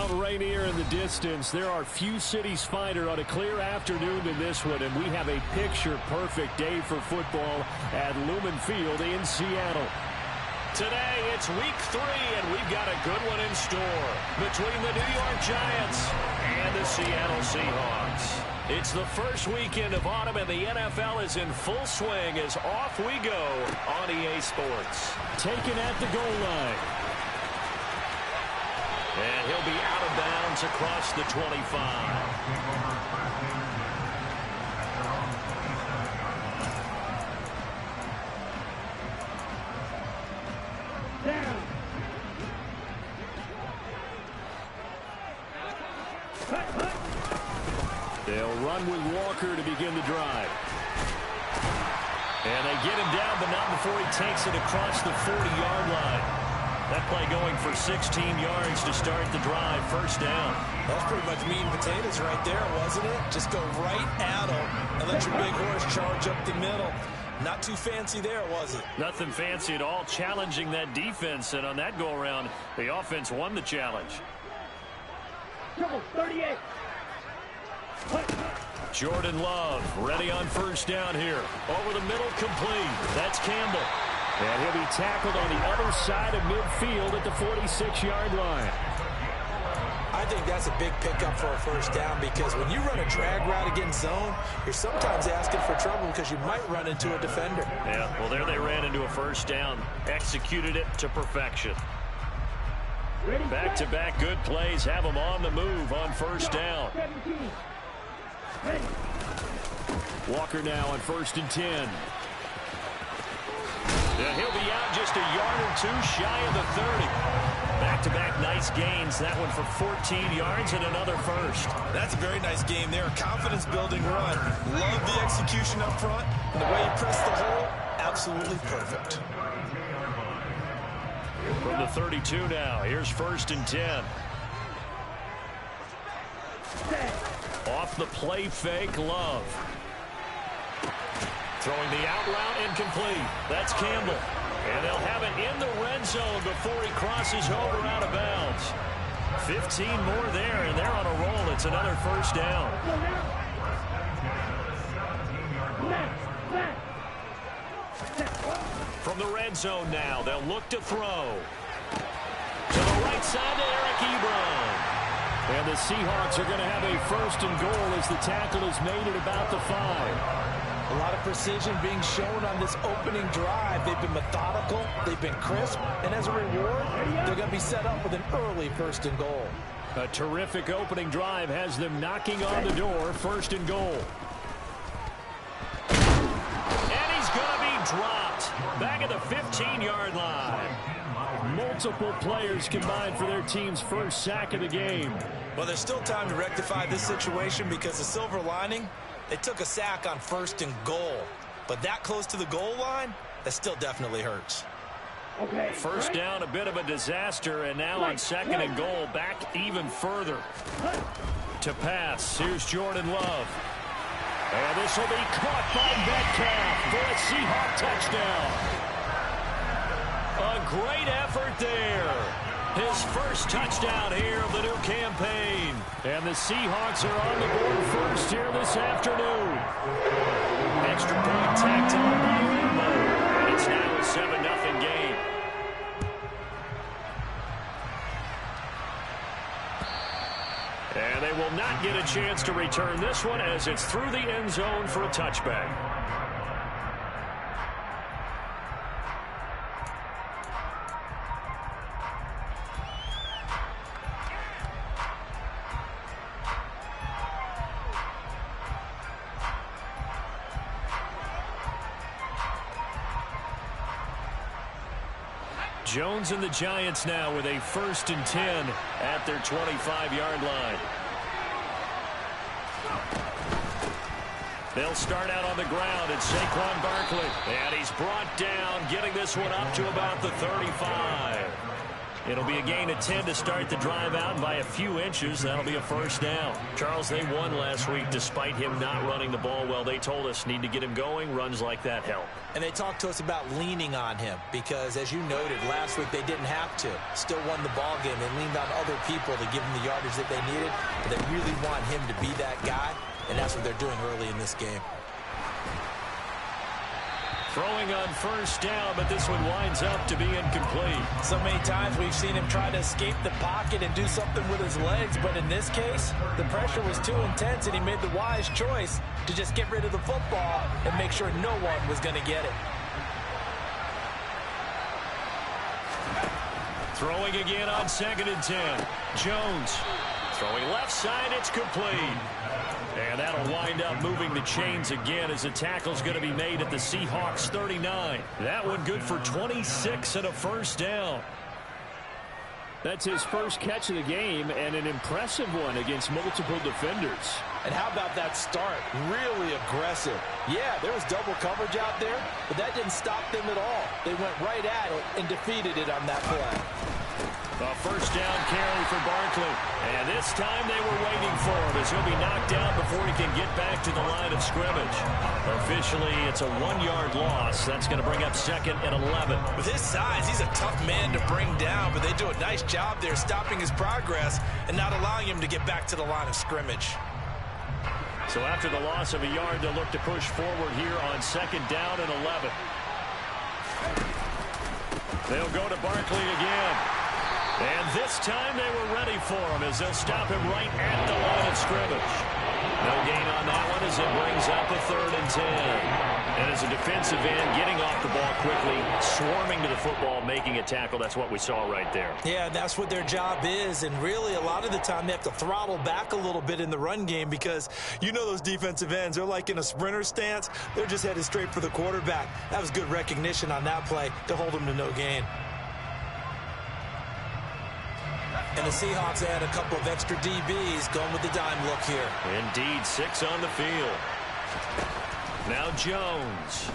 Well, Rainier in the distance, there are few cities finer on a clear afternoon than this one, and we have a picture-perfect day for football at Lumen Field in Seattle. Today, it's week 3, and we've got a good one in store between the New York Giants and the Seattle Seahawks. It's the first weekend of autumn, and the NFL is in full swing as off we go on EA Sports. Taken at the goal line. And he'll be out of bounds across the 25. They'll run with Walker to begin the drive. And they get him down, but not before he takes it across the 40-yard line. That play going for 16 yards to start the drive. First down. That's pretty much meat and potatoes right there, wasn't it? Just go right at him and let your big horse charge up the middle. Not too fancy there, was it? Nothing fancy at all, challenging that defense. And on that go-around, the offense won the challenge. 38. Jordan Love ready on first down here. Over the middle, complete. That's Campbell. And he'll be tackled on the other side of midfield at the 46-yard line. I think that's a big pickup for a first down because when you run a drag route against zone, you're sometimes asking for trouble because you might run into a defender. Yeah, well, there they ran into a first down. Executed it to perfection. Back-to-back good plays have them on the move on first down. Walker now on 1st and 10. And he'll be out just a yard or two shy of the 30. Back-to-back nice gains. That one for 14 yards and another first. That's a very nice game there. Confidence-building run. Love the execution up front. And the way he pressed the hole, absolutely perfect. From the 32 now, here's 1st and 10. Off the play fake, Love. Throwing the out route incomplete. That's Campbell. And they'll have it in the red zone before he crosses over out of bounds. 15 more there, and they're on a roll. It's another first down. From the red zone now, they'll look to throw. To the right side to Eric Ebron. And the Seahawks are going to have a 1st and goal as the tackle is made at about the 5. A lot of precision being shown on this opening drive. They've been methodical, they've been crisp, and as a reward, they're going to be set up with an early 1st and goal. A terrific opening drive has them knocking on the door. 1st and goal. And he's going to be dropped back at the 15-yard line. Multiple players combined for their team's first sack of the game. Well, there's still time to rectify this situation because the silver lining, they took a sack on 1st and goal. But that close to the goal line, that still definitely hurts. Okay. First down, a bit of a disaster, and now on 2nd and goal, back even further. To pass, here's Jordan Love. And this will be caught by Metcalf for a Seahawk touchdown. A great effort there. His first touchdown here of the new campaign. And the Seahawks are on the board first here this afternoon. Extra point tacked on by Lambo. And it's now a 7-0 game. And they will not get a chance to return this one as it's through the end zone for a touchback. Jones and the Giants now with a 1st and 10 at their 25-yard line. They'll start out on the ground. It's Saquon Barkley. And he's brought down, getting this one up to about the 35. It'll be a gain of 10 to start the drive out, and by a few inches, that'll be a first down. Charles, they won last week despite him not running the ball well. They told us need to get him going. Runs like that help. And they talked to us about leaning on him because, as you noted, last week they didn't have to. Still won the ball game. They leaned on other people to give them the yardage that they needed, but they really want him to be that guy, and that's what they're doing early in this game. Throwing on first down, but this one winds up to be incomplete. So many times we've seen him try to escape the pocket and do something with his legs, but in this case, the pressure was too intense, and he made the wise choice to just get rid of the football and make sure no one was going to get it. Throwing again on 2nd and 10. Jones throwing left side, it's complete. And that'll wind up moving the chains again as the tackle's going to be made at the Seahawks 39. That one good for 26 and a first down. That's his first catch of the game and an impressive one against multiple defenders. And how about that start? Really aggressive. Yeah, there was double coverage out there, but that didn't stop them at all. They went right at it and defeated it on that play. A first down carry for Barkley. And this time they were waiting for him as he'll be knocked down before he can get back to the line of scrimmage. Officially, it's a 1-yard loss. That's going to bring up 2nd and 11. With his size, he's a tough man to bring down, but they do a nice job there stopping his progress and not allowing him to get back to the line of scrimmage. So after the loss of a yard, they'll look to push forward here on 2nd down and 11. They'll go to Barkley again. And this time they were ready for him as they'll stop him right at the line of scrimmage. No gain on that one as it brings up a 3rd and 10. And as a defensive end, getting off the ball quickly, swarming to the football, making a tackle. That's what we saw right there. Yeah, that's what their job is. And really, a lot of the time, they have to throttle back a little bit in the run game because you know those defensive ends, they're like in a sprinter stance. They're just headed straight for the quarterback. That was good recognition on that play to hold him to no gain. And the Seahawks add a couple of extra DBs going with the dime look here. Indeed, 6 on the field. Now Jones.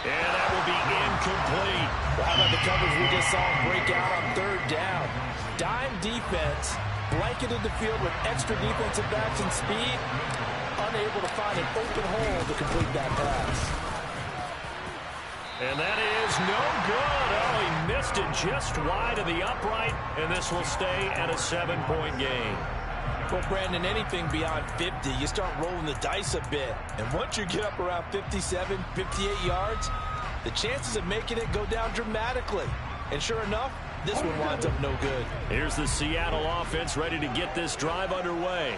And that will be incomplete. Well, how about the coverage we just saw him break out on 3rd down? Dime defense, blanketed the field with extra defensive backs and speed, unable to find an open hole to complete that pass. And that is no good. Oh, he missed it just wide of the upright, and this will stay at a 7-point game. Well, Brandon, anything beyond 50, you start rolling the dice a bit. And once you get up around 57, 58 yards, the chances of making it go down dramatically. And sure enough, this one winds up no good. Here's the Seattle offense ready to get this drive underway.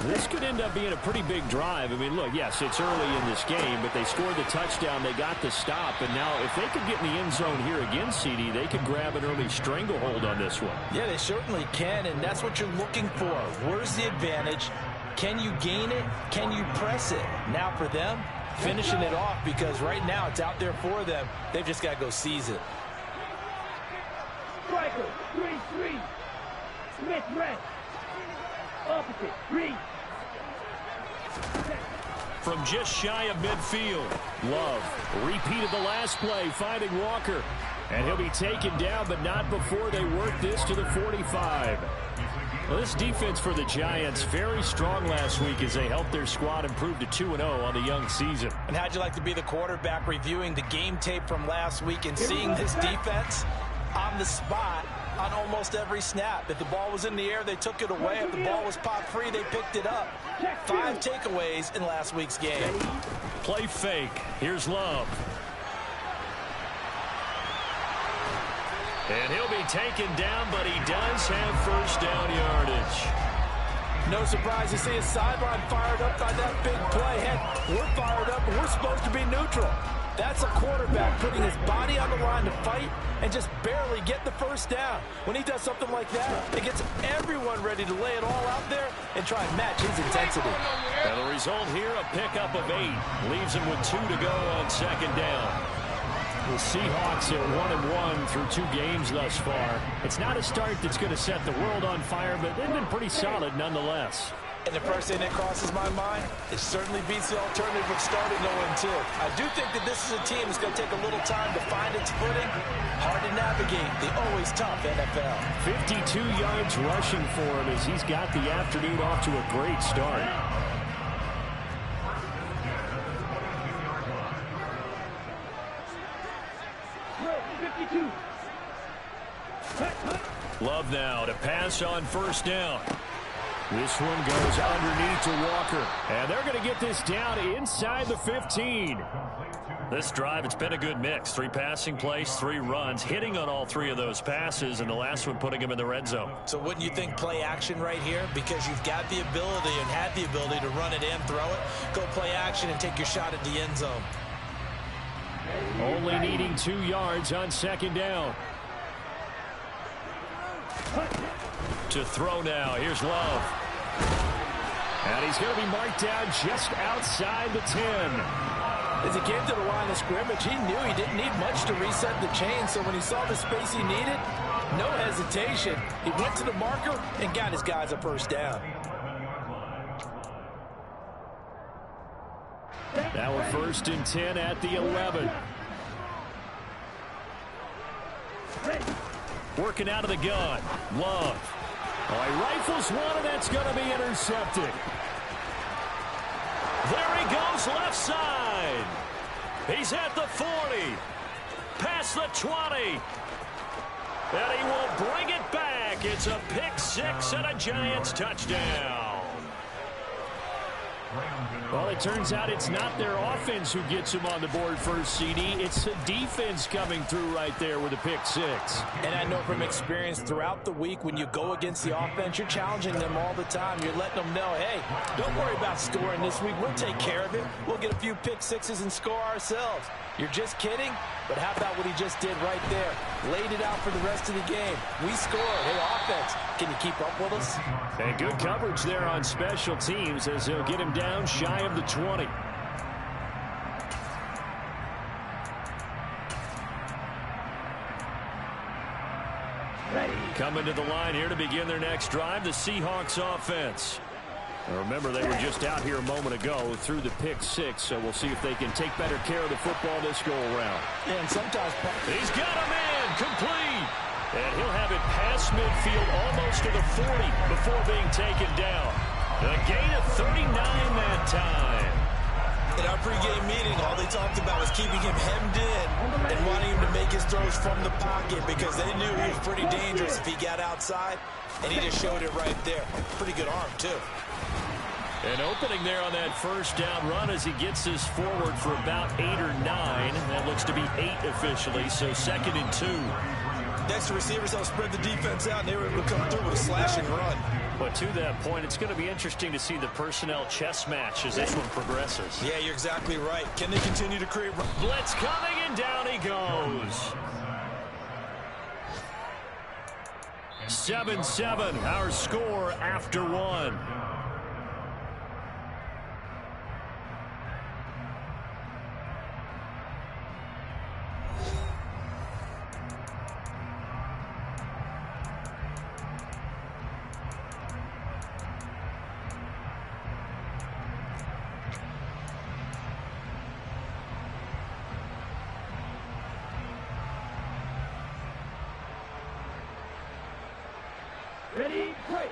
This could end up being a pretty big drive. I mean, look, yes, it's early in this game, but they scored the touchdown, they got the stop, and now if they could get in the end zone here again, CD, they could grab an early stranglehold on this one. Yeah, they certainly can, and that's what you're looking for. Where's the advantage? Can you gain it? Can you press it? Now for them, finishing it off, because right now it's out there for them. They've just got to go seize it. Striker, 3-3. Smith, red. Opposite, 3. From just shy of midfield, Love repeated the last play, finding Walker. And he'll be taken down, but not before they work this to the 45. Well, this defense for the Giants, very strong last week as they helped their squad improve to 2-0 on the young season. And how'd you like to be the quarterback reviewing the game tape from last week and seeing this defense on the spot on almost every snap? If the ball was in the air, they took it away. If the ball was popped free, they picked it up. 5 takeaways in last week's game. Play fake. Here's Love. And he'll be taken down, but he does have first down yardage. No surprise to see his sideline fired up by that big play. Heck, we're fired up, and we're supposed to be neutral. That's a quarterback putting his body on the line to fight and just barely get the first down. When he does something like that, it gets everyone ready to lay it all out there and try and match his intensity. And the result here, a pickup of 8. Leaves him with 2 to go on 2nd down. The Seahawks are 1-1 through 2 games thus far. It's not a start that's going to set the world on fire, but they've been pretty solid nonetheless. And the first thing that crosses my mind, it certainly beats the alternative of starting 0-2. I do think that this is a team that's going to take a little time to find its footing. Hard to navigate the always tough NFL. 52 yards rushing for him as he's got the afternoon off to a great start. Love now to pass on first down. This one goes underneath to Walker. And they're going to get this down inside the 15. This drive, it's been a good mix. 3 passing plays, 3 runs, hitting on all 3 of those passes, and the last one putting him in the red zone. So wouldn't you think play action right here? Because you've got the ability and had the ability to run it in, throw it, go play action, and take your shot at the end zone. Only needing 2 yards on second down. To throw now. Here's Love. And he's going to be marked down just outside the 10. As he came to the line of scrimmage, he knew he didn't need much to reset the chain. So when he saw the space he needed, no hesitation. He went to the marker and got his guys a first down. Now a 1st and 10 at the 11. Working out of the gun. Love. Oh, he rifles one, and that's going to be intercepted. There he goes, left side. He's at the 40. Past the 20. And he will bring it back. It's a pick 6 and a Giants touchdown. Well, it turns out it's not their offense who gets him on the board first, CD. It's the defense coming through right there with a pick 6. And I know from experience throughout the week, when you go against the offense, you're challenging them all the time. You're letting them know, hey, don't worry about scoring this week. We'll take care of it. We'll get a few pick 6s and score ourselves. You're just kidding? But how about what he just did right there? Laid it out for the rest of the game. We scored. Hey, offense, can you keep up with us? And good coverage there on special teams as they'll get him down shy of the 20. Coming to the line here to begin their next drive, the Seahawks offense. Now remember, they were just out here a moment ago through the pick 6, so we'll see if they can take better care of the football this go-around. And sometimes he's got a man complete. And he'll have it past midfield almost to the 40 before being taken down. A gain of 39 that time. In our pregame meeting, all they talked about was keeping him hemmed in and wanting him to make his throws from the pocket because they knew he was pretty dangerous if he got outside, and he just showed it right there. Pretty good arm, too. An opening there on that first down run as he gets this forward for about 8 or 9. That looks to be 8 officially, so 2nd and 2. Next, the receivers help spread the defense out, and they were able to come through with a slash and run. But to that point, it's going to be interesting to see the personnel chess match as this one progresses. Yeah, you're exactly right. Can they continue to create... Blitz coming, and down he goes. 7-7, our score after 1.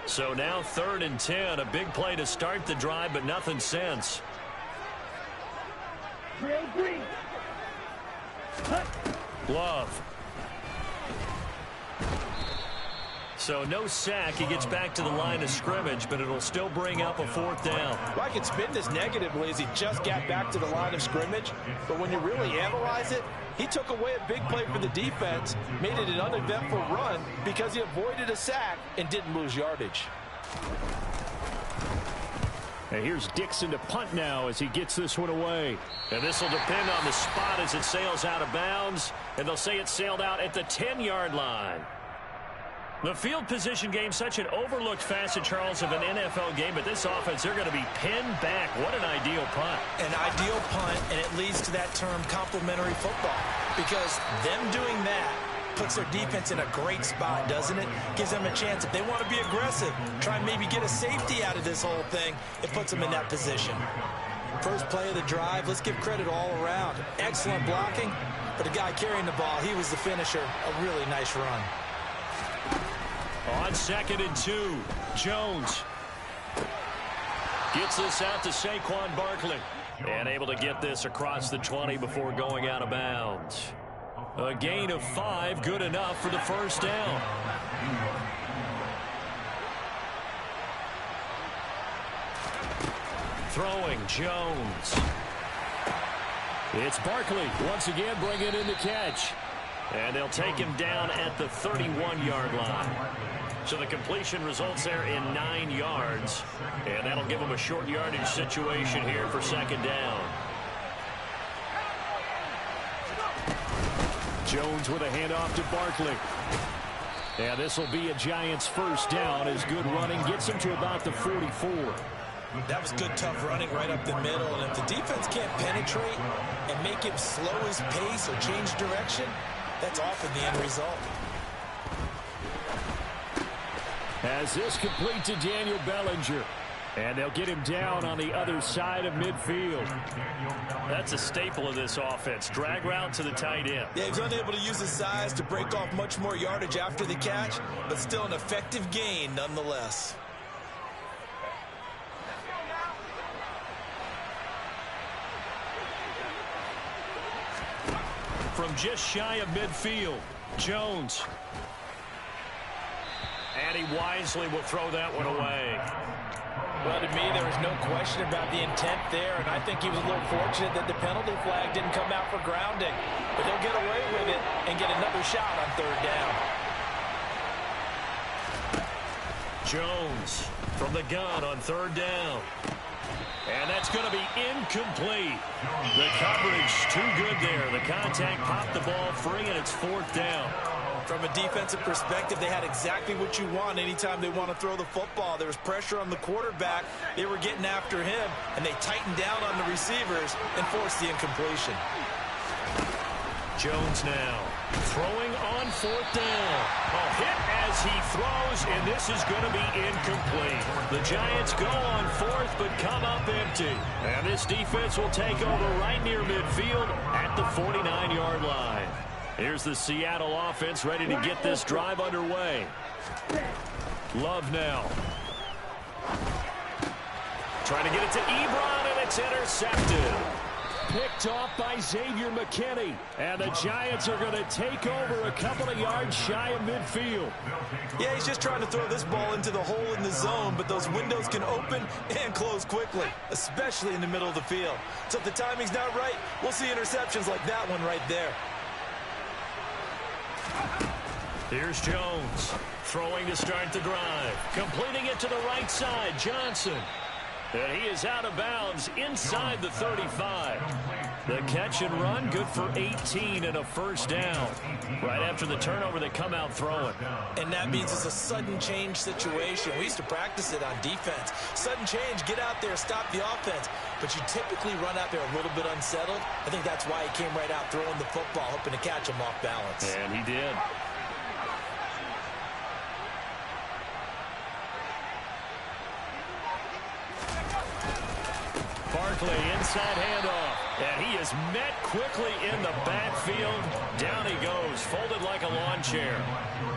So now 3rd and 10, a big play to start the drive, but nothing since. Love. So no sack. He gets back to the line of scrimmage, but it'll still bring up a 4th down. Well, I can spin this negatively as he just got back to the line of scrimmage, but when you really analyze it, he took away a big play for the defense, made it an uneventful run because he avoided a sack and didn't lose yardage. And here's Dixon to punt now as he gets this one away. And this will depend on the spot as it sails out of bounds, and they'll say it sailed out at the 10-yard line. The field position game, such an overlooked facet, Charles, of an NFL game, but this offense, they're going to be pinned back. What an ideal punt. An ideal punt, and it leads to that term complementary football, because them doing that puts their defense in a great spot, doesn't it? Gives them a chance. If they want to be aggressive, try and maybe get a safety out of this whole thing, it puts them in that position. First play of the drive, let's give credit all around. Excellent blocking, but the guy carrying the ball, he was the finisher. A really nice run. On 2nd and 2, Jones gets this out to Saquon Barkley. And able to get this across the 20 before going out of bounds. A gain of 5, good enough for the first down. Throwing, Jones. It's Barkley once again bringing in the catch. And they'll take him down at the 31-yard line. So the completion results there in 9 yards. And that'll give them a short yardage situation here for 2nd down. Jones with a handoff to Barkley. And this will be a Giants first down as good running gets him to about the 44. That was good, tough running right up the middle. And if the defense can't penetrate and make him slow his pace or change direction, that's often the end result. As this complete to Daniel Bellinger. And they'll get him down on the other side of midfield. That's a staple of this offense. Drag route to the tight end. Yeah, he was unable to use his size to break off much more yardage after the catch, but still an effective gain nonetheless. From just shy of midfield, Jones. And he wisely will throw that one away. Well, to me, there was no question about the intent there, and I think he was a little fortunate that the penalty flag didn't come out for grounding. But they'll get away with it and get another shot on 3rd down. Jones from the gun on 3rd down. And that's going to be incomplete. The coverage too good there. The contact popped the ball free, and it's 4th down. From a defensive perspective, they had exactly what you want anytime they want to throw the football. There was pressure on the quarterback. They were getting after him, and they tightened down on the receivers and forced the incompletion. Jones now throwing on 4th down. A hit as he throws, and this is going to be incomplete. The Giants go on 4th, but come up empty. And this defense will take over right near midfield at the 49-yard line. Here's the Seattle offense ready to get this drive underway. Love now. Trying to get it to Ebron, and it's intercepted. Picked off by Xavier McKinney. And the Giants are going to take over a couple of yards shy of midfield. Yeah, he's just trying to throw this ball into the hole in the zone, but those windows can open and close quickly, especially in the middle of the field. So if the timing's not right, we'll see interceptions like that one right there. Here's Jones throwing to start the drive. Completing it to the right side, Johnson. And he is out of bounds inside the 35. The catch and run, good for 18 and a first down. Right after the turnover, they come out throwing. And that means it's a sudden change situation. We used to practice it on defense. Sudden change, get out there, stop the offense. But you typically run out there a little bit unsettled. I think that's why he came right out throwing the football, hoping to catch him off balance. And he did. Barkley inside handoff, and he is met quickly in the backfield. Down he goes, folded like a lawn chair.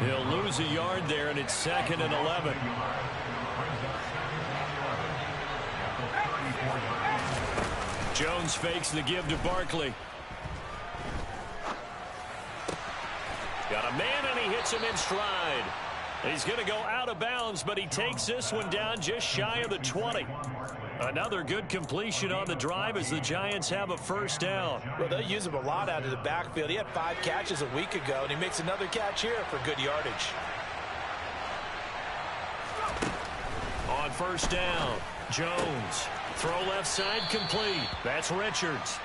He'll lose a yard there, and it's 2nd and 11. Jones fakes the give to Barkley. Got a man, and he hits him in stride. He's going to go out of bounds, but he takes this one down just shy of the 20. Another good completion on the drive as the Giants have a first down. Well, they use him a lot out of the backfield. He had 5 catches a week ago, and he makes another catch here for good yardage. On first down, Jones. Throw left side complete. That's Richards.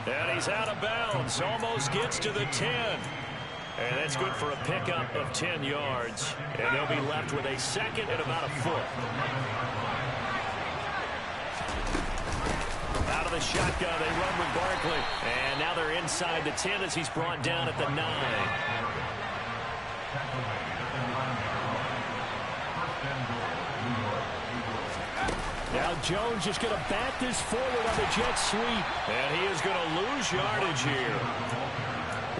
And he's out of bounds. Almost gets to the 10. And that's good for a pickup of 10 yards. And they'll be left with a second and about a foot. Out of the shotgun, they run with Barkley. And now they're inside the 10 as he's brought down at the 9. Now Jones just going to bat this forward on the jet sweep. And he is going to lose yardage here.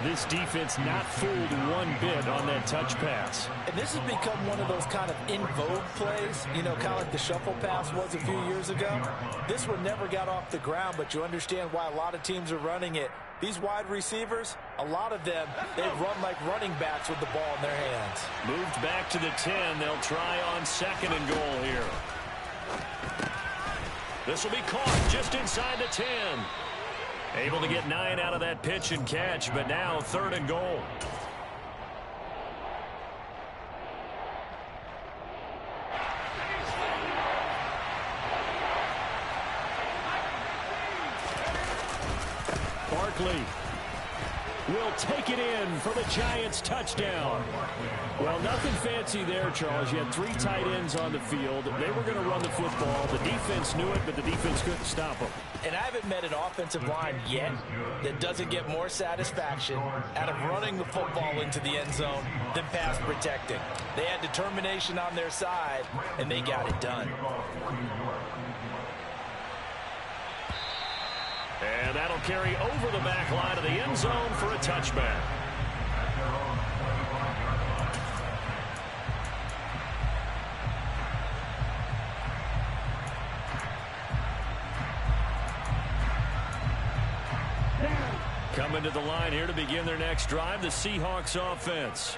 This defense not fooled one bit on that touch pass. And this has become one of those kind of in vogue plays, you know, kind of like the shuffle pass was a few years ago. This one never got off the ground, but you understand why a lot of teams are running it. These wide receivers, a lot of them, they run like running backs with the ball in their hands. Moved back to the 10. They'll try on 2nd and goal here. This will be caught just inside the 10. Able to get 9 out of that pitch and catch, but now 3rd and goal. Barkley will take it in for the Giants touchdown. Well, nothing fancy there, Charles. You had 3 tight ends on the field. They were going to run the football. The defense knew it, but the defense couldn't stop them. And I haven't met an offensive line yet that doesn't get more satisfaction out of running the football into the end zone than pass protecting. They had determination on their side, and they got it done. And that'll carry over the back line of the end zone for a touchback. Coming to the line here to begin their next drive, the Seahawks offense.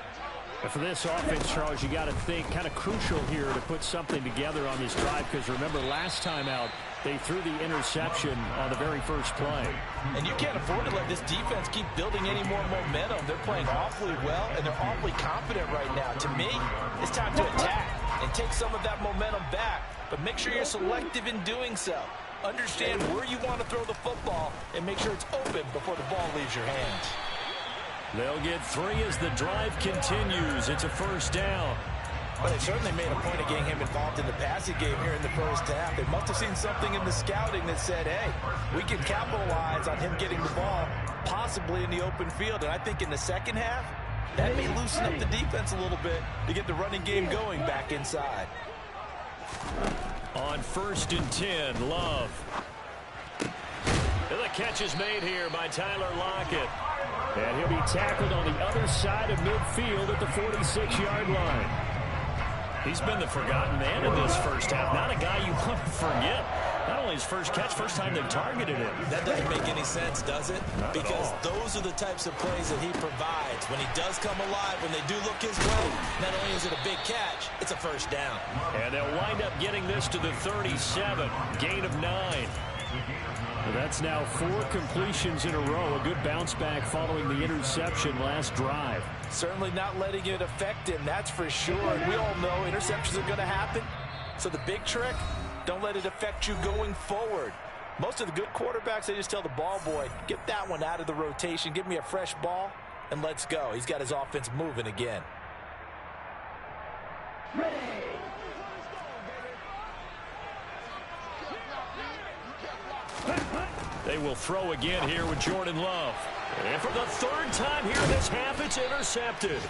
And for this offense, Charles, you got to think kind of crucial here to put something together on this drive, because remember last time out, they threw the interception on the very first play. And you can't afford to let this defense keep building any more momentum. They're playing awfully well, and they're awfully confident right now. To me, it's time to attack and take some of that momentum back, but make sure you're selective in doing so. Understand where you want to throw the football and make sure it's open before the ball leaves your hands. They'll get 3 as the drive continues. It's a 1st down. But they certainly made a point of getting him involved in the passing game here in the first half. They must have seen something in the scouting that said, hey, we can capitalize on him getting the ball, possibly in the open field. And I think in the second half, that may loosen up the defense a little bit to get the running game going back inside. On 1st and 10, Love. And the catch is made here by Tyler Lockett. And he'll be tackled on the other side of midfield at the 46-yard line. He's been the forgotten man in this first half. Not a guy you want to forget. Not only his first catch, first time they've targeted him. That doesn't make any sense, does it? Not because those are the types of plays that he provides. When he does come alive, when they do look his way, not only is it a big catch, it's a 1st down. And they'll wind up getting this to the 37, gain of 9. That's now 4 completions in a row. A good bounce back following the interception last drive. Certainly not letting it affect him, that's for sure. And we all know interceptions are going to happen. So the big trick, don't let it affect you going forward. Most of the good quarterbacks, they just tell the ball boy, get that one out of the rotation, give me a fresh ball, and let's go. He's got his offense moving again. Ready. They will throw again here with Jordan Love. And for the 3rd time here this half, it's intercepted.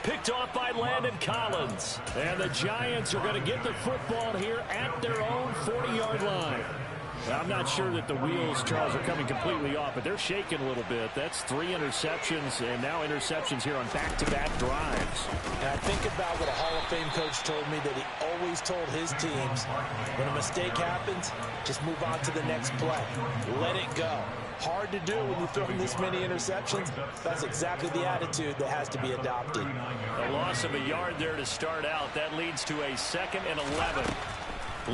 Picked off by Landon Collins. And the Giants are going to get the football here at their own 40-yard line. Now, I'm not sure that the wheels, Charles, are coming completely off, but they're shaking a little bit. That's 3 interceptions, and now interceptions here on back-to-back drives. And I think about what a Hall of Fame coach told me, that he always told his teams, when a mistake happens, just move on to the next play. Let it go. Hard to do when you throw this many interceptions. That's exactly the attitude that has to be adopted. A loss of a yard there to start out. That leads to a 2nd and 11.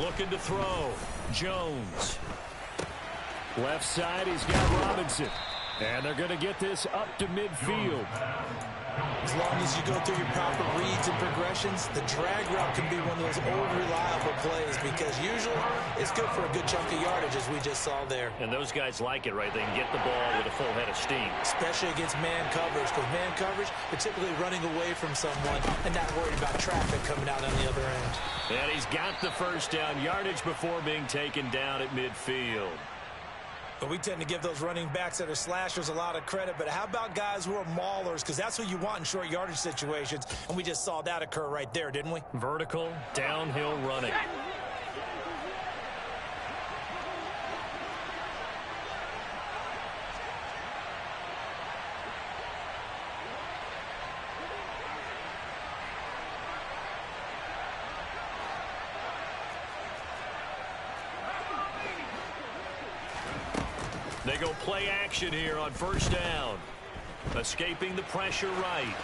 Looking to throw. Jones. Left side, he's got Robinson. And they're going to get this up to midfield. As long as you go through your proper reads and progressions, the drag route can be one of those old reliable plays, because usually it's good for a good chunk of yardage, as we just saw there. And those guys like it, right? They can get the ball with a full head of steam. Especially against man coverage, because man coverage, they're typically running away from someone and not worried about traffic coming out on the other end. And he's got the 1st down, yardage before being taken down at midfield. But we tend to give those running backs that are slashers a lot of credit. But how about guys who are maulers? Because that's who you want in short yardage situations. And we just saw that occur right there, didn't we? Vertical, downhill running. They go play action here on first down. Escaping the pressure right.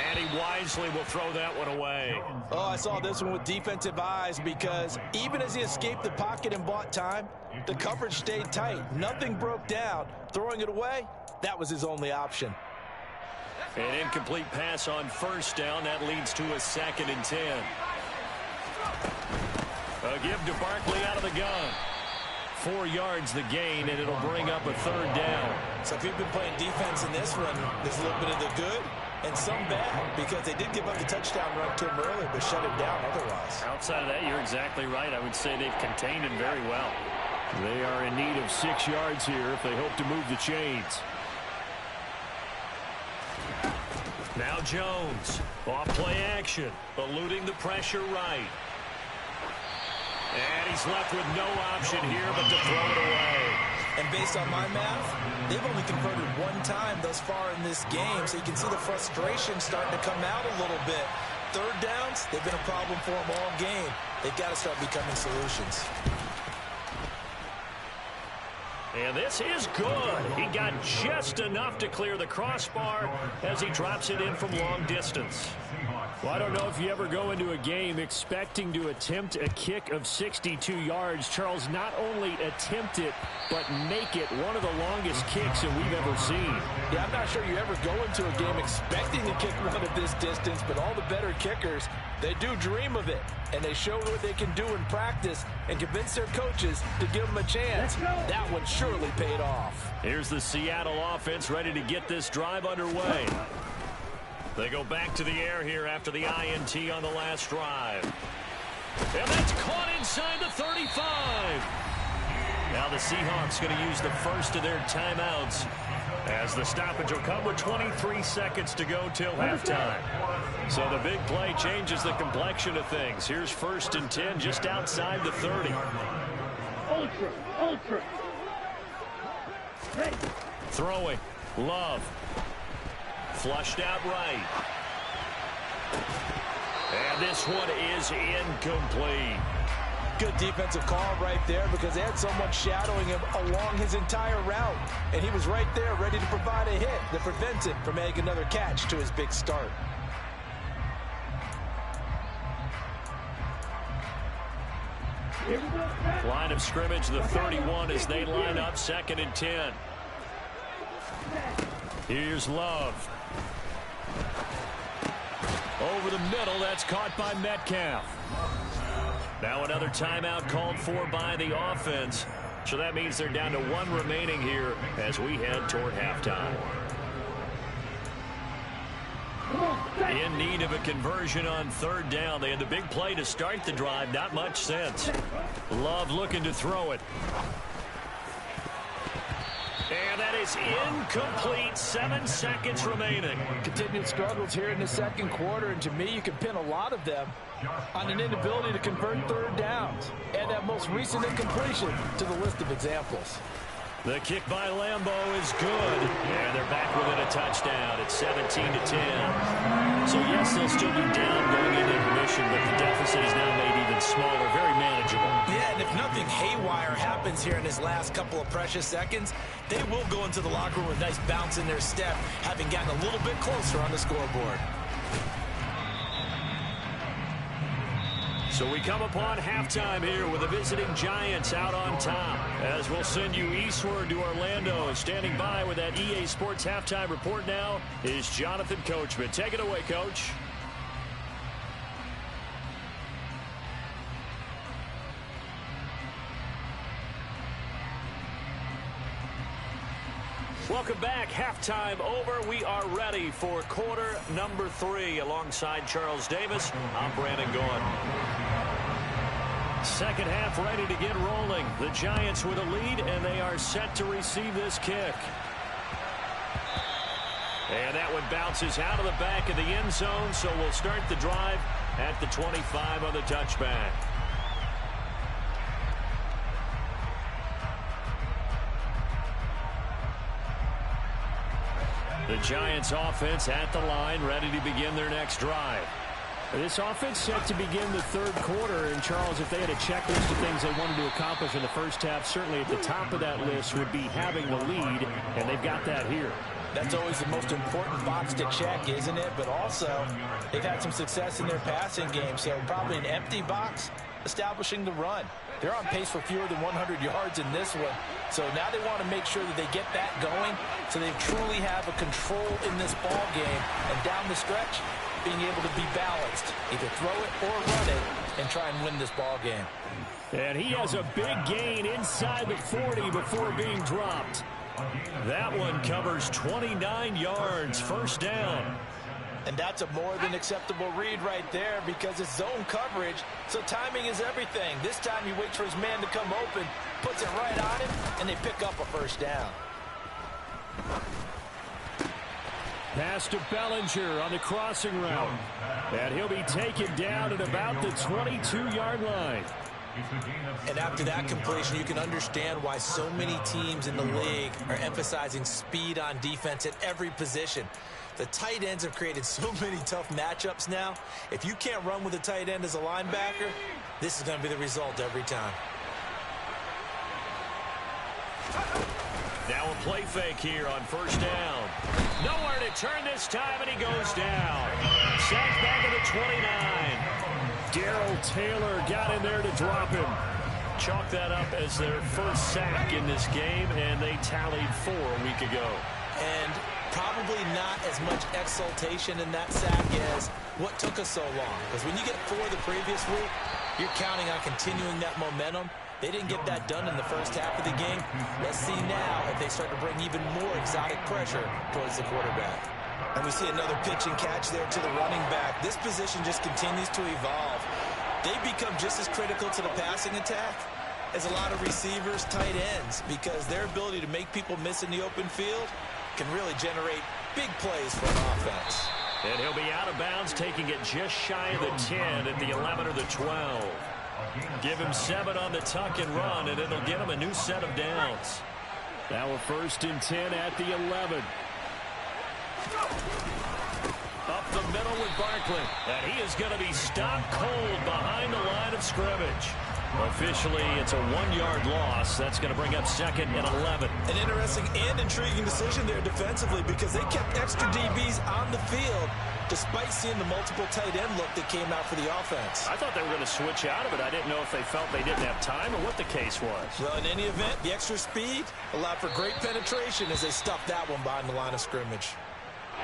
And he wisely will throw that one away. Oh, I saw this one with defensive eyes because even as he escaped the pocket and bought time, the coverage stayed tight. Nothing broke down. Throwing it away, that was his only option. An incomplete pass on first down. That leads to a 2nd and 10. A give to Barkley out of the gun. 4 yards the gain, and it'll bring up a 3rd down. So if you've been playing defense in this one, there's a little bit of the good and some bad because they did give up the touchdown run to him earlier, but shut him down otherwise. Outside of that, you're exactly right. I would say they've contained him very well. They are in need of 6 yards here if they hope to move the chains. Now Jones, off play action, eluding the pressure right. And he's left with no option here but to throw it away. And based on my math, they've only converted 1 time thus far in this game, so you can see the frustration starting to come out a little bit. 3rd downs, they've been a problem for them all game. They've got to start becoming solutions. And this is good. He got just enough to clear the crossbar as he drops it in from long distance. Well, I don't know if you ever go into a game expecting to attempt a kick of 62 yards. Charles, not only attempt it, but make it one of the longest kicks that we've ever seen. Yeah, I'm not sure you ever go into a game expecting to kick one of this distance, but all the better kickers, they do dream of it. And they show what they can do in practice and convince their coaches to give them a chance. That one surely paid off. Here's the Seattle offense ready to get this drive underway. They go back to the air here after the INT on the last drive. And that's caught inside the 35. Now the Seahawks going to use the first of their timeouts as the stoppage will come with 23 seconds to go till halftime. So the big play changes the complexion of things. Here's 1st and 10 just outside the 30. Ultra. Ready. Throwing. Love. Flushed out right. And this one is incomplete. Good defensive call right there because they had someone shadowing him along his entire route. And he was right there ready to provide a hit that prevents him from making another catch to his big start. Line of scrimmage, the 31 as they line up 2nd and 10. Here's Love. Over the middle, that's caught by Metcalf. Now another timeout called for by the offense. So that means they're down to 1 remaining here as we head toward halftime. In need of a conversion on 3rd down. They had the big play to start the drive. Not much sense. Love looking to throw it. And that is incomplete. 7 seconds remaining. Continued struggles here in the 2nd quarter, and to me, you can pin a lot of them on an inability to convert 3rd downs. Add that most recent incompletion to the list of examples. The kick by Lambeau is good. And they're back within a touchdown. It's 17-10. So, yes, they'll still be down going into intermission, but the deficit is now made even smaller. Very manageable. Yeah, and if nothing haywire happens here in his last couple of precious seconds, they will go into the locker room with a nice bounce in their step, having gotten a little bit closer on the scoreboard. So we come upon halftime here with the visiting Giants out on top. As we'll send you eastward to Orlando. Standing by with that EA Sports halftime report now is Jonathan Coachman. Take it away, Coach. Welcome back. Halftime over. We are ready for quarter number 3. Alongside Charles Davis, I'm Brandon Gaughan. Second half ready to get rolling. The Giants with a lead, and they are set to receive this kick. And that one bounces out of the back of the end zone, so we'll start the drive at the 25 on the touchback. The Giants offense at the line, ready to begin their next drive. This offense set to begin the third quarter. And, Charles, if they had a checklist of things they wanted to accomplish in the first half, certainly at the top of that list would be having the lead, and they've got that here. That's always the most important box to check, isn't it? But also, they've had some success in their passing game, so probably an empty box establishing the run. They're on pace for fewer than 100 yards in this one, so now they want to make sure that they get that going so they truly have a control in this ball game, and down the stretch, being able to be balanced, either throw it or run it, and try and win this ball game. And he has a big gain inside the 40 before being dropped. That one covers 29 yards, first down. And that's a more than acceptable read right there because it's zone coverage, so timing is everything. This time he waits for his man to come open, puts it right on him, and they pick up a first down. Pass to Bellinger on the crossing route. And he'll be taken down at about the 22-yard line. And after that completion, you can understand why so many teams in the league are emphasizing speed on defense at every position. The tight ends have created so many tough matchups now. If you can't run with a tight end as a linebacker, this is going to be the result every time. Now a play fake here on first down. Nowhere to turn this time, and he goes down. Sacked back at the 29. Darrell Taylor got in there to drop him. Chalk that up as their first sack in this game, and they tallied 4 a week ago. And probably not as much exultation in that sack as what took us so long. Because when you get 4 the previous week, you're counting on continuing that momentum. They didn't get that done in the first half of the game. Let's see now if they start to bring even more exotic pressure towards the quarterback. And we see another pitch and catch there to the running back. This position just continues to evolve. They become just as critical to the passing attack as a lot of receivers, tight ends, because their ability to make people miss in the open field can really generate big plays for an offense. And he'll be out of bounds, taking it just shy of the 10 at the 11 or the 12. Give him 7 on the tuck and run, and it'll give him a new set of downs. Now a 1st and 10 at the 11. Up the middle with Barkley. And he is going to be stopped cold behind the line of scrimmage. Officially, it's a 1-yard loss. That's going to bring up 2nd and 11. An interesting and intriguing decision there defensively because they kept extra DBs on the field despite seeing the multiple tight end look that came out for the offense. I thought they were going to switch out of it. I didn't know if they felt they didn't have time or what the case was. Well, in any event, the extra speed allowed for great penetration as they stuffed that one behind the line of scrimmage.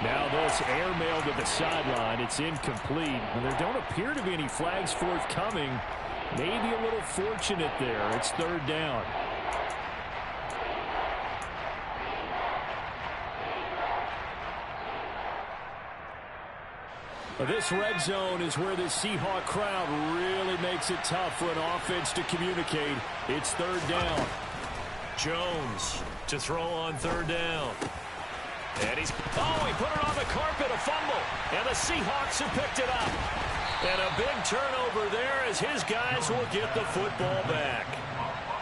Now this airmail to the sideline. It's incomplete. And there don't appear to be any flags forthcoming. Maybe a little fortunate there. It's 3rd down. This red zone is where the Seahawk crowd really makes it tough for an offense to communicate. It's 3rd down. Jones to throw on 3rd down. And he put it on the carpet, a fumble. And the Seahawks have picked it up. And a big turnover there as his guys will get the football back.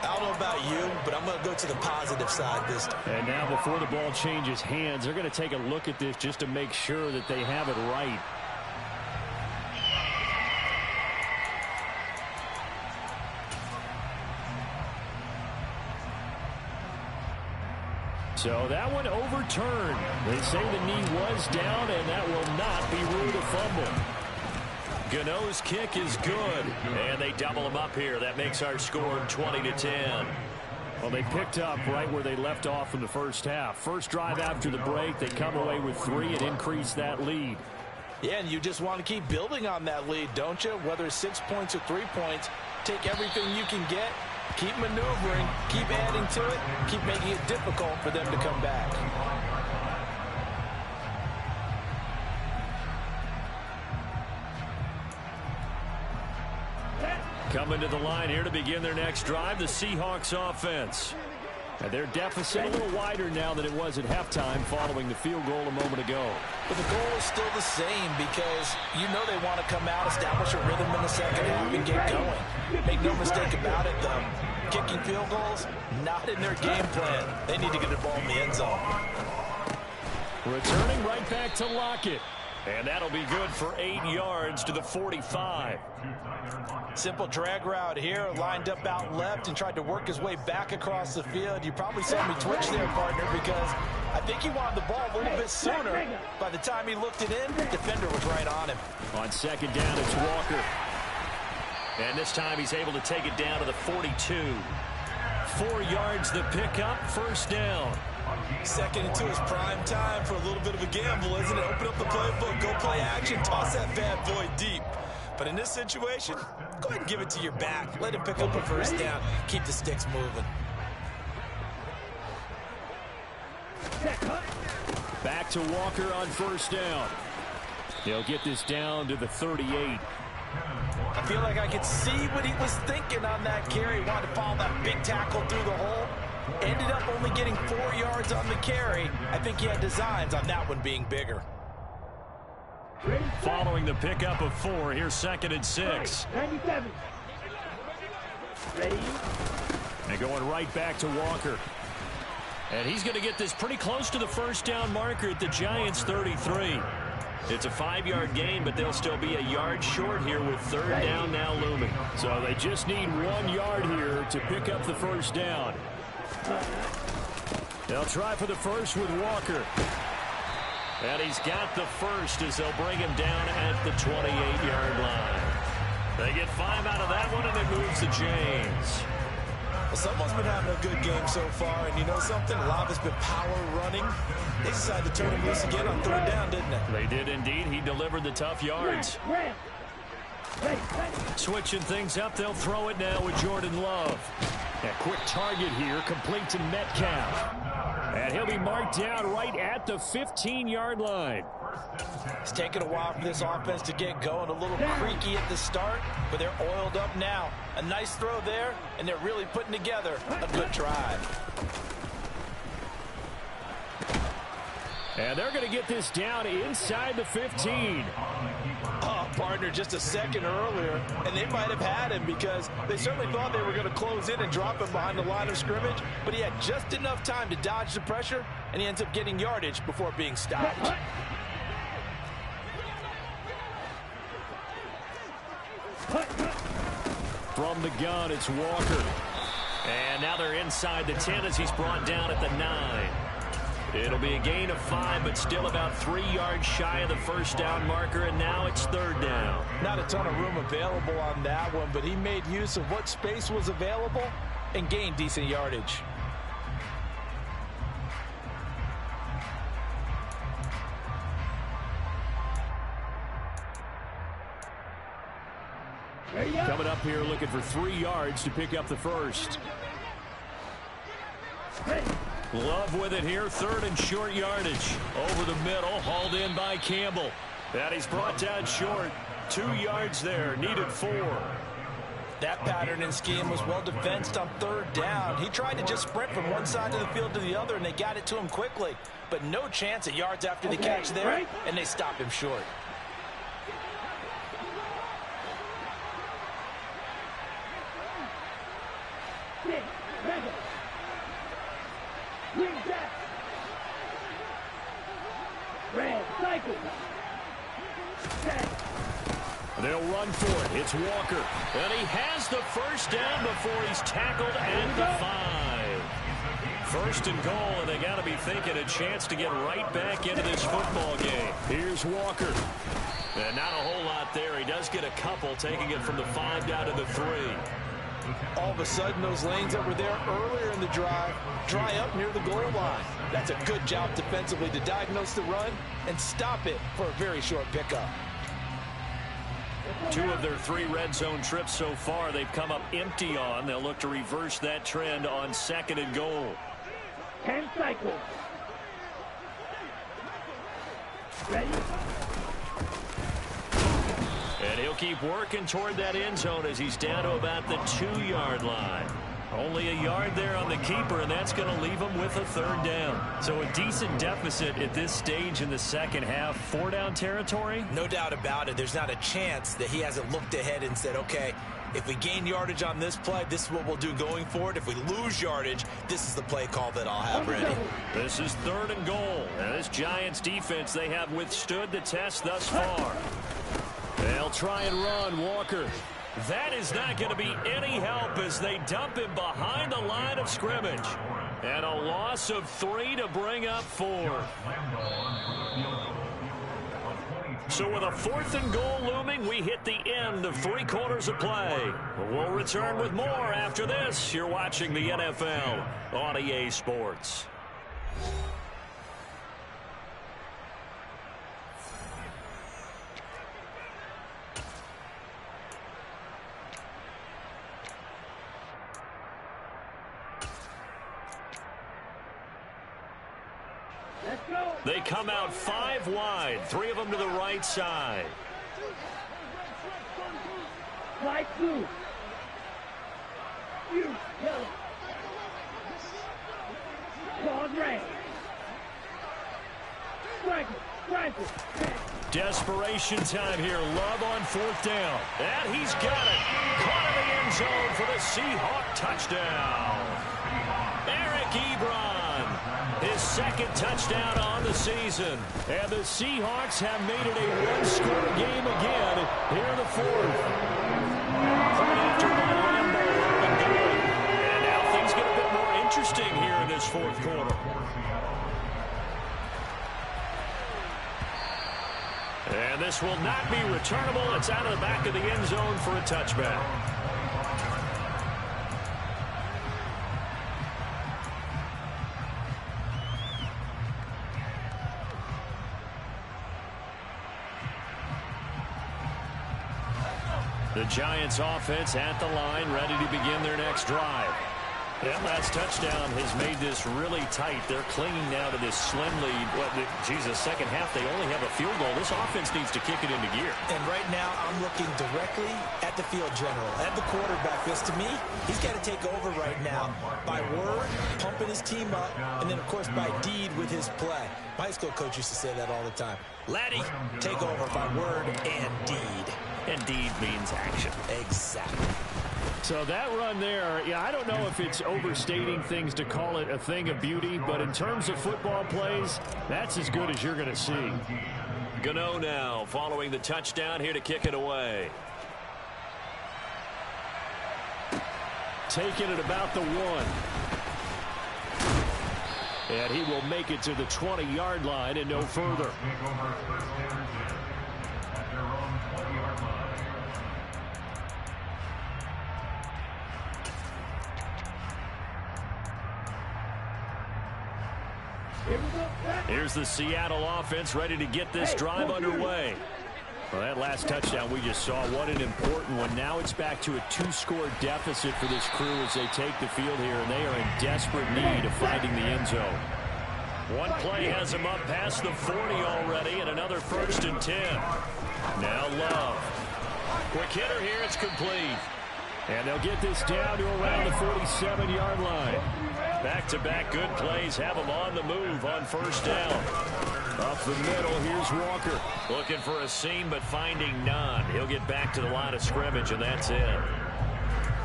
I don't know about you, but I'm going to go to the positive side this time. And now before the ball changes hands, they're going to take a look at this just to make sure that they have it right. So that one overturned. They say the knee was down, and that will not be ruled a fumble. Gano's kick is good, and they double him up here. That makes our score 20-10. Well, they picked up right where they left off in the first half. First drive after the break, they come away with 3 and increase that lead. Yeah, and you just want to keep building on that lead, don't you? Whether it's 6 points or 3 points, take everything you can get, keep maneuvering, keep adding to it, keep making it difficult for them to come back. Coming to the line here to begin their next drive, the Seahawks offense. And their deficit a little wider now than it was at halftime following the field goal a moment ago. But the goal is still the same because you know they want to come out, establish a rhythm in the second half, and get going. Make no mistake about it, though. Kicking field goals, not in their game plan. They need to get the ball in the end zone. Returning right back to Lockett. And that'll be good for 8 yards to the 45. Simple drag route here, lined up out left and tried to work his way back across the field. You probably saw me twitch there, partner, because I think he wanted the ball a little bit sooner. By the time he looked it in, the defender was right on him. On second down, it's Walker. And this time he's able to take it down to the 42. 4 yards the pickup, first down. Second into his prime time for a little bit of a gamble, isn't it? Open up the playbook, go play action, toss that bad boy deep. But in this situation, go ahead and give it to your back. Let him pick up a first down. Keep the sticks moving. Back to Walker on first down. He'll get this down to the 38. I feel like I could see what he was thinking on that carry. Wanted to follow that big tackle through the hole. Ended up only getting 4 yards on the carry. I think he had designs on that one being bigger. Following the pickup of 4, here's second and 6. 97. Ready? And going right back to Walker. And he's going to get this pretty close to the first down marker at the Giants' 33. It's a 5-yard gain, but they'll still be a yard short here with third down now looming. So they just need 1 yard here to pick up the first down. They'll try for the first with Walker. And he's got the first as they'll bring him down at the 28-yard line. They get 5 out of that one, and it moves the chains. Well, someone's been having a good game so far, and you know something? A lot has been power running. They decided to turn him loose again on third down, didn't they? They did indeed. He delivered the tough yards. Switching things up, they'll throw it now with Jordan Love. A quick target here, complete to Metcalf. And he'll be marked down right at the 15-yard line. It's taken a while for this offense to get going. A little creaky at the start, but they're oiled up now. A nice throw there, and they're really putting together a good drive. And they're going to get this down inside the 15. Oh, partner, just a second earlier, and they might have had him because they certainly thought they were going to close in and drop him behind the line of scrimmage, but he had just enough time to dodge the pressure, and he ends up getting yardage before being stopped. From the gun, it's Walker. And now they're inside the 10 as he's brought down at the 9. It'll be a gain of 5, but still about 3 yards shy of the first down marker, and now it's third down. Not a ton of room available on that one, but he made use of what space was available and gained decent yardage. Coming up here looking for 3 yards to pick up the first. Love with it here, third and short yardage. Over the middle, hauled in by Campbell. And he's brought down short. 2 yards there, needed 4. That pattern and scheme was well defensed on third down. He tried to just sprint from one side of the field to the other, and they got it to him quickly. But no chance at yards after the catch there, and they stopped him short. They'll run for it. It's Walker. And he has the first down before he's tackled at the 5. First and goal, and they got to be thinking a chance to get right back into this football game. Here's Walker. And not a whole lot there. He does get a couple, taking it from the 5 down to the 3. All of a sudden, those lanes that were there earlier in the drive dry up near the goal line. That's a good job defensively to diagnose the run and stop it for a very short pickup. 2 of their 3 red zone trips so far they've come up empty on. They'll look to reverse that trend on second and goal. 10 cycles. Ready? And he'll keep working toward that end zone as he's down to about the 2-yard line. Only a yard there on the keeper, and that's going to leave him with a third down. So a decent deficit at this stage in the second half. 4-down territory? No doubt about it. There's not a chance that he hasn't looked ahead and said, okay, if we gain yardage on this play, this is what we'll do going forward. If we lose yardage, this is the play call that I'll have ready. This is 3rd and goal. And this Giants defense, they have withstood the test thus far. They'll try and run Walker. That is not going to be any help as they dump him behind the line of scrimmage. And a loss of 3 to bring up 4. So with a 4th and goal looming, we hit the end of 3 quarters of play. We'll return with more after this. You're watching the NFL on EA Sports. They come out 5 wide, 3 of them to the right side. Slide 2. You kill. Pause right. Strike it. Desperation time here. Love on 4th down. And he's got it. Caught in the end zone for the Seahawk touchdown. Eric Ebron. His 2nd touchdown on the season. And the Seahawks have made it a 1-score game again here in the 4th. Point after by Lambo up and good. And now things get a bit more interesting here in this 4th quarter. And this will not be returnable. It's out of the back of the end zone for a touchback. The Giants offense at the line, ready to begin their next drive. That last touchdown has made this really tight. They're clinging now to this slim lead. The second half, they only have a field goal. This offense needs to kick it into gear. And right now, I'm looking directly at the field general, at the quarterback. Because to me, he's got to take over right now by word, pumping his team up, and then, of course, by deed with his play. My high school coach used to say that all the time. Laddie, take over by word and deed. And deed means action. Exactly. So that run there, yeah, I don't know if it's overstating things to call it a thing of beauty, but in terms of football plays, that's as good as you're going to see. Gano now following the touchdown here to kick it away. Taking it about the 1. And he will make it to the 20-yard line and no further. Here's the Seattle offense ready to get this drive underway. Well, that last touchdown we just saw, what an important one. Now it's back to a 2-score deficit for this crew as they take the field here, and they are in desperate need of finding the end zone. One play has them up past the 40 already, and another 1st and 10. Now Love. Quick hitter here, it's complete. And they'll get this down to around the 47-yard line. Back-to-back good plays have them on the move on 1st down. Up the middle, here's Walker. Looking for a seam, but finding none. He'll get back to the line of scrimmage, and that's it.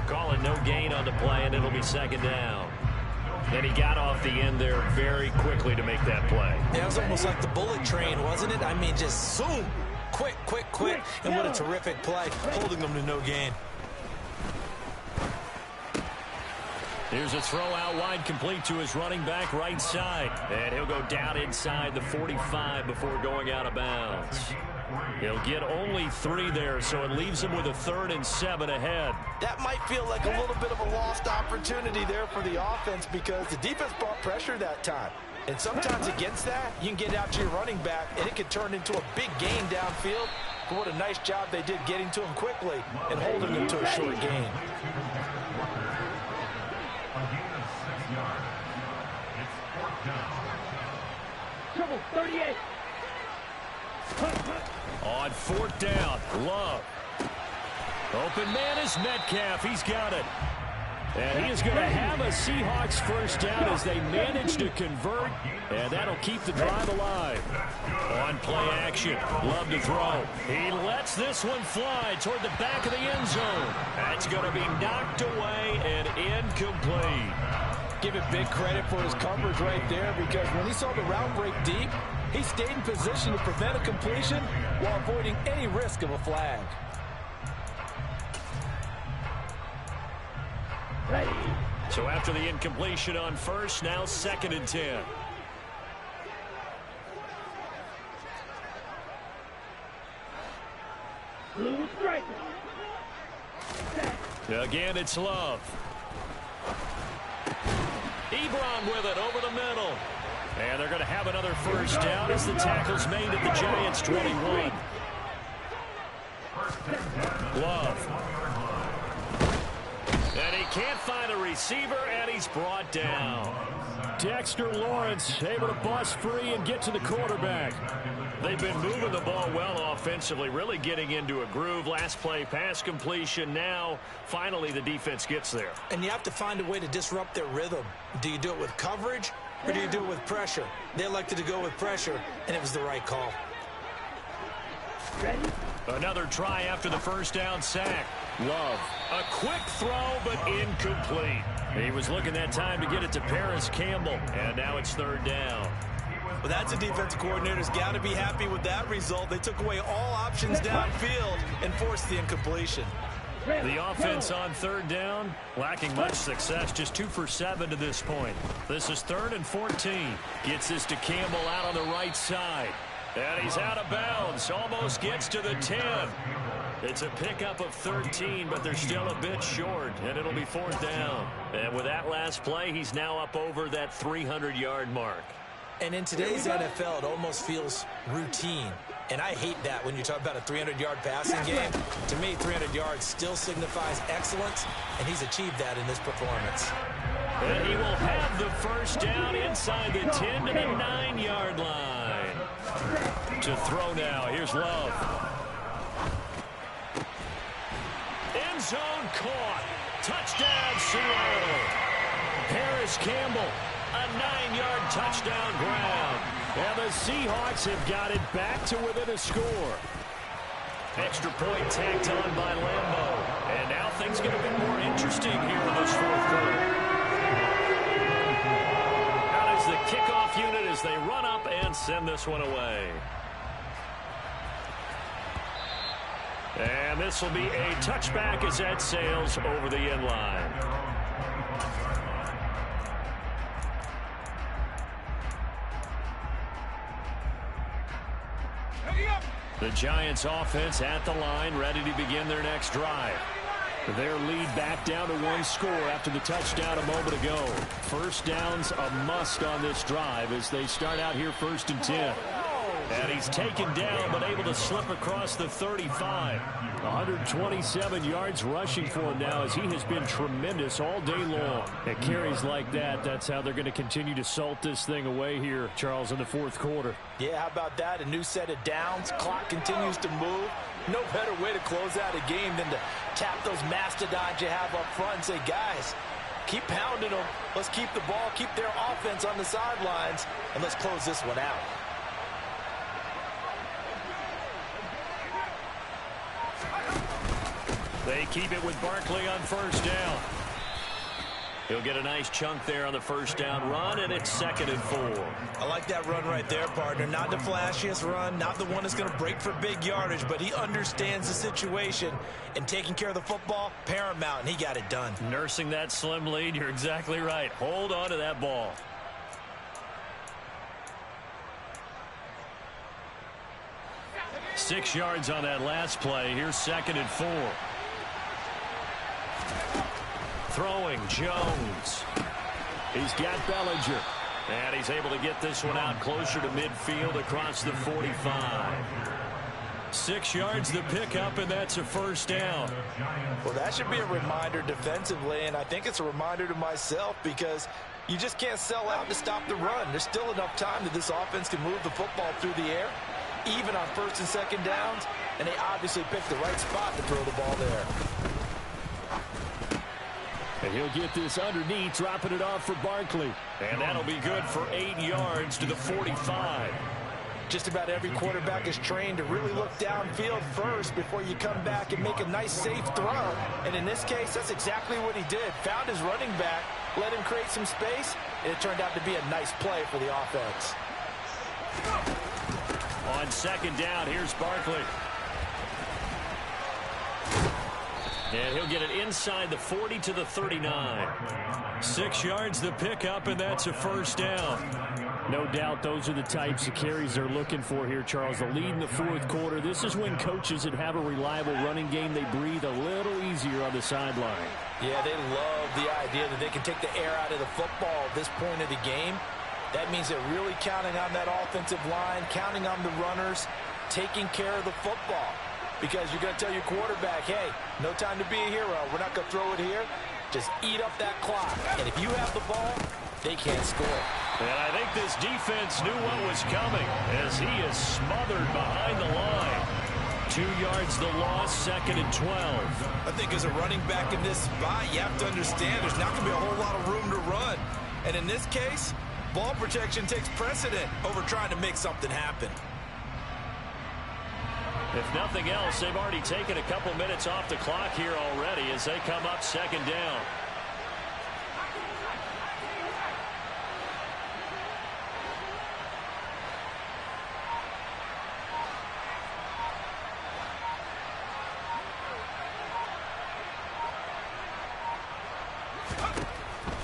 Calling no gain on the play, and it'll be 2nd down. And he got off the end there very quickly to make that play. It was almost like the bullet train, wasn't it? I mean, just zoom. Quick. And what a terrific play, holding them to no gain. Here's a throw out wide, complete to his running back right side. And he'll go down inside the 45 before going out of bounds. He'll get only 3 there, so it leaves him with a 3rd and 7 ahead. That might feel like a little bit of a lost opportunity there for the offense because the defense brought pressure that time. And sometimes against that, you can get out to your running back, and it could turn into a big gain downfield. But what a nice job they did getting to him quickly and holding him to a short gain. Trouble, 38. On 4th down, Love. Open man is Metcalf. He's got it. And he is going to have a Seahawks first down as they manage to convert, and that'll keep the drive alive. On play action, Love to throw. He lets this one fly toward the back of the end zone. That's going to be knocked away and incomplete. Give it big credit for his coverage right there, because when he saw the route break deep, he stayed in position to prevent a completion while avoiding any risk of a flag. Ready. So after the incompletion on first, now 2nd and 10. Blue striker. Again, it's Love. Ebron with it over the middle. And they're going to have another first down as the tackle's made at the Giants' 21. Love. And he can't find a receiver, and he's brought down. Dexter Lawrence able to bust free and get to the quarterback. They've been moving the ball well offensively, really getting into a groove. Last play, pass completion. Now, finally, the defense gets there. And you have to find a way to disrupt their rhythm. Do you do it with coverage, or do you do it with pressure? They elected to go with pressure, and it was the right call. Ready. Another try after the first down sack. Love. A quick throw, but incomplete. He was looking that time to get it to Paris Campbell, and now it's 3rd down. Well, that's a defensive coordinator's got to be happy with that result. They took away all options downfield and forced the incompletion. The offense on 3rd down, lacking much success, just 2 for 7 to this point. This is 3rd and 14. Gets this to Campbell out on the right side. And he's out of bounds, almost gets to the 10. It's a pickup of 13, but they're still a bit short, and it'll be 4th down. And with that last play, he's now up over that 300-yard mark. And in today's NFL, it almost feels routine. And I hate that when you talk about a 300-yard passing game. To me, 300 yards still signifies excellence, and he's achieved that in this performance. And he will have the first down inside the 10 to the 9-yard line. To throw now, here's Love. End zone caught. Touchdown, Seattle. Paris Campbell, a 9-yard touchdown ground. And the Seahawks have got it back to within a score. Extra point tacked on by Lambeau. And now things get a bit more interesting here in this 4th quarter. Out is the kickoff unit as they run up and send this one away. And this will be a touchback as that sails over the end line. The Giants offense at the line, ready to begin their next drive. Their lead back down to 1 score after the touchdown a moment ago. First down's a must on this drive as they start out here 1st and 10. And he's taken down but able to slip across the 35. 127 yards rushing for him now as he has been tremendous all day long. At carries like that, that's how they're going to continue to salt this thing away here, Charles, in the 4th quarter. Yeah, how about that? A new set of downs. Clock continues to move. No better way to close out a game than to tap those mastodons you have up front and say, guys, keep pounding them. Let's keep the ball, keep their offense on the sidelines, and let's close this one out. They keep it with Barkley on first down. He'll get a nice chunk there on the first down run, and it's 2nd and 4. I like that run right there, partner. Not the flashiest run, not the one that's going to break for big yardage, but he understands the situation, and taking care of the football, paramount, and he got it done. Nursing that slim lead, you're exactly right. Hold on to that ball. Six yards on that last play. Here's 2nd and 4. Throwing, Jones. He's got Bellinger. And he's able to get this one out closer to midfield across the 45. 6 yards the pickup, and that's a first down. Well, that should be a reminder defensively, and I think it's a reminder to myself because you just can't sell out to stop the run. There's still enough time that this offense can move the football through the air. even on first and second downs, and they obviously picked the right spot to throw the ball there. And he'll get this underneath, dropping it off for Barkley. And that'll be good for 8 yards to the 45. Just about every quarterback is trained to really look downfield first before you come back and make a nice, safe throw. And in this case, that's exactly what he did. Found his running back, let him create some space, and it turned out to be a nice play for the offense. On second down, here's Barkley. And he'll get it inside the 40 to the 39. 6 yards the pickup, and that's a first down. No doubt those are the types of carries they're looking for here, Charles. The lead in the fourth quarter. This is when coaches that have a reliable running game, they breathe a little easier on the sideline. Yeah, they love the idea that they can take the air out of the football at this point of the game. That means they're really counting on that offensive line, counting on the runners, taking care of the football. Because you're going to tell your quarterback, hey, no time to be a hero. We're not going to throw it here. Just eat up that clock. And if you have the ball, they can't score. And I think this defense knew what was coming as he is smothered behind the line. 2 yards the loss, second and 12. I think as a running back in this spot, you have to understand there's not going to be a whole lot of room to run. And in this case, ball protection takes precedent over trying to make something happen. If nothing else, they've already taken a couple minutes off the clock here already as they come up second down.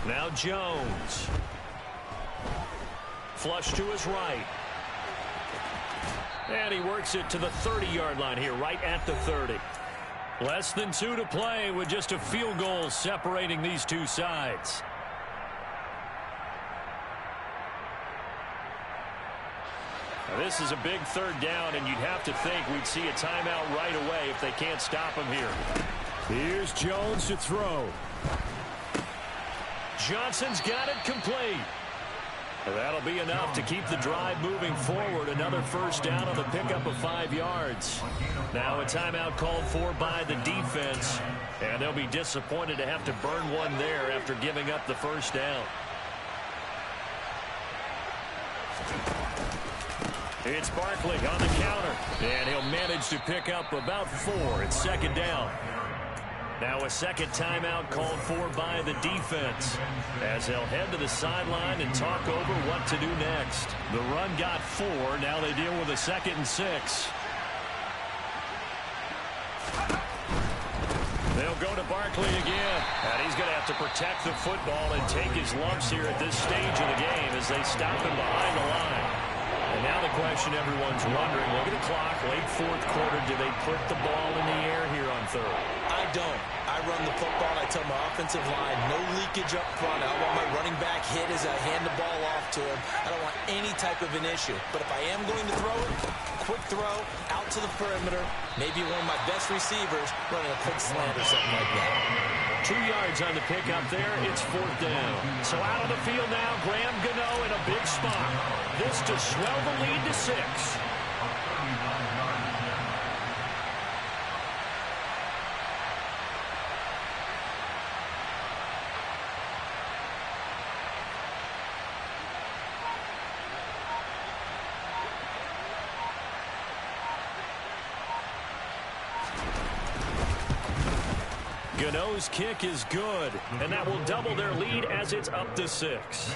Now Jones. Flush to his right. And he works it to the 30-yard line here, right at the 30. Less than 2 to play with just a field goal separating these two sides. Now this is a big third down, and you'd have to think we'd see a timeout right away if they can't stop him here. Here's Jones to throw. Johnson's got it complete. That'll be enough to keep the drive moving forward. Another first down on the pickup of 5 yards. Now a timeout called for by the defense. And they'll be disappointed to have to burn one there after giving up the first down. It's Barkley on the counter. And he'll manage to pick up about 4. It's second down. Now a second timeout called for by the defense as they'll head to the sideline and talk over what to do next. The run got 4. Now they deal with a 2nd and 6. They'll go to Barkley again. And he's going to have to protect the football and take his lumps here at this stage of the game as they stop him behind the line. And now the question everyone's wondering, look at the clock, late fourth quarter, do they put the ball in the air here on third? I don't. I run the football, and I tell my offensive line, no leakage up front. I want my running back hit as I hand the ball off to him. I don't want any type of an issue. But if I am going to throw it, quick throw, out to the perimeter, maybe one of my best receivers running a quick slant or something like that. 2 yards on the pickup there. It's fourth down. So out on the field now, Graham Gano in a big spot. This to swell the lead to 6. Gano's kick is good, and that will double their lead as it's up to 6.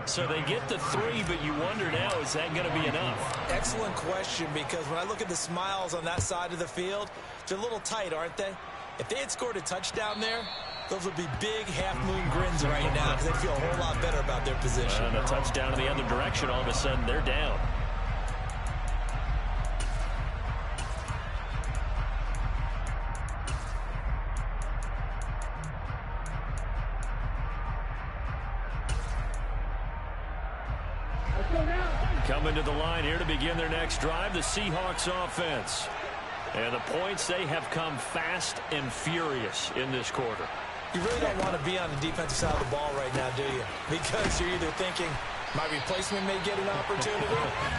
So they get the 3, but you wonder now, is that going to be enough? Excellent question, because when I look at the smiles on that side of the field, they're a little tight, aren't they? If they had scored a touchdown there, those would be big half-moon grins right now because they feel a whole lot better about their position. And a touchdown in the other direction, all of a sudden they're down. Coming to the line here to begin their next drive, the Seahawks offense. And the points, they have come fast and furious in this quarter. You really don't want to be on the defensive side of the ball right now, do you? Because you're either thinking, My replacement may get an opportunity.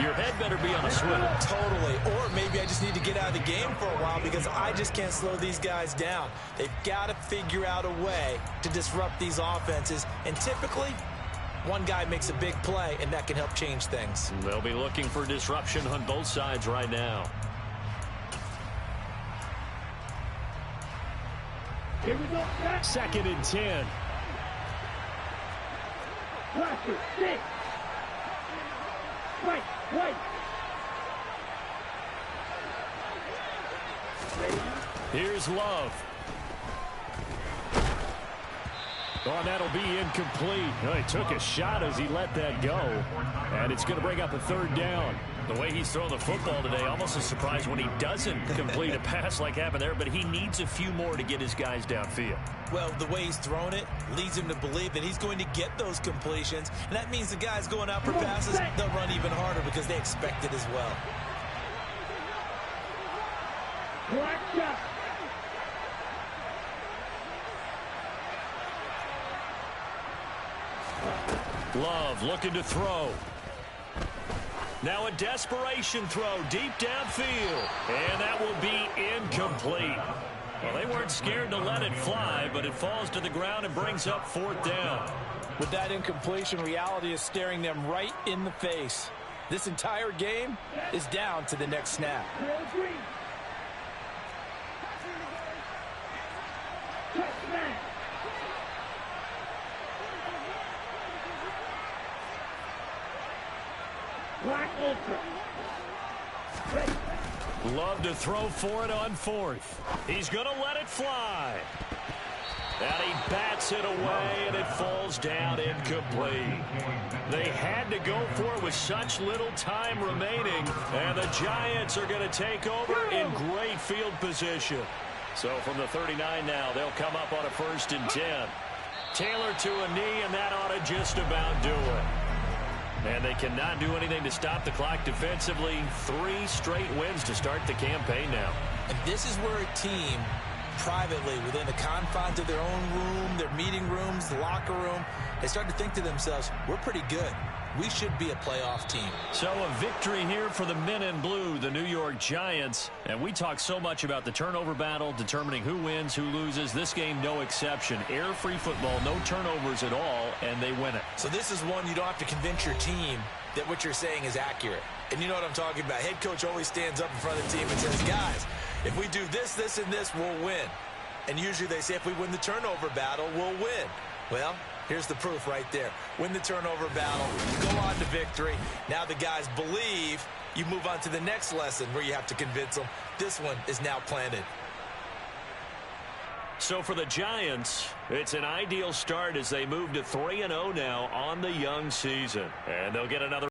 Your head better be on a swivel. Totally. Or maybe I just need to get out of the game for a while because I just can't slow these guys down. They've got to figure out a way to disrupt these offenses. And typically, one guy makes a big play, and that can help change things. They'll be looking for disruption on both sides right now. Here we go. 2nd and 10. Cluster, 6. Right, right. Here's Love. Oh, and that'll be incomplete. Oh, he took a shot as he let that go. And it's going to bring up a 3rd down. The way he's throwing the football today, almost a surprise when he doesn't complete a pass like happened there, but he needs a few more to get his guys downfield. Well, the way he's thrown it leads him to believe that he's going to get those completions. And that means the guys going out for passes, they'll run even harder because they expect it as well. Black shot. Love looking to throw. Now a desperation throw deep downfield. And that will be incomplete. Well, they weren't scared to let it fly, but it falls to the ground and brings up 4th down. With that incompletion, reality is staring them right in the face. This entire game is down to the next snap. Touchdown. Black ultra. Ready. Love to throw for it on 4th. He's going to let it fly. And he bats it away, and it falls down incomplete. They had to go for it with such little time remaining, and the Giants are going to take over in great field position. So from the 39 now, they'll come up on a 1st and 10. Taylor to a knee, and that ought to just about do it. And they cannot do anything to stop the clock defensively. 3 straight wins to start the campaign now. And this is where a team, privately, within the confines of their own room, their meeting rooms, the locker room, they start to think to themselves, we're pretty good. We should be a playoff team. So a victory here for the men in blue, the New York Giants. And we talk so much about the turnover battle, determining who wins, who loses. This game, no exception. Air-free football, no turnovers at all, and they win it. So this is one you don't have to convince your team that what you're saying is accurate. And you know what I'm talking about. Head coach always stands up in front of the team and says, guys, if we do this, this, and this, we'll win. And usually they say if we win the turnover battle, we'll win. Well, here's the proof right there. Win the turnover battle, go on to victory. Now the guys believe. You move on to the next lesson where you have to convince them. This one is now planted. So for the Giants, it's an ideal start as they move to 3-0 now on the young season. And they'll get another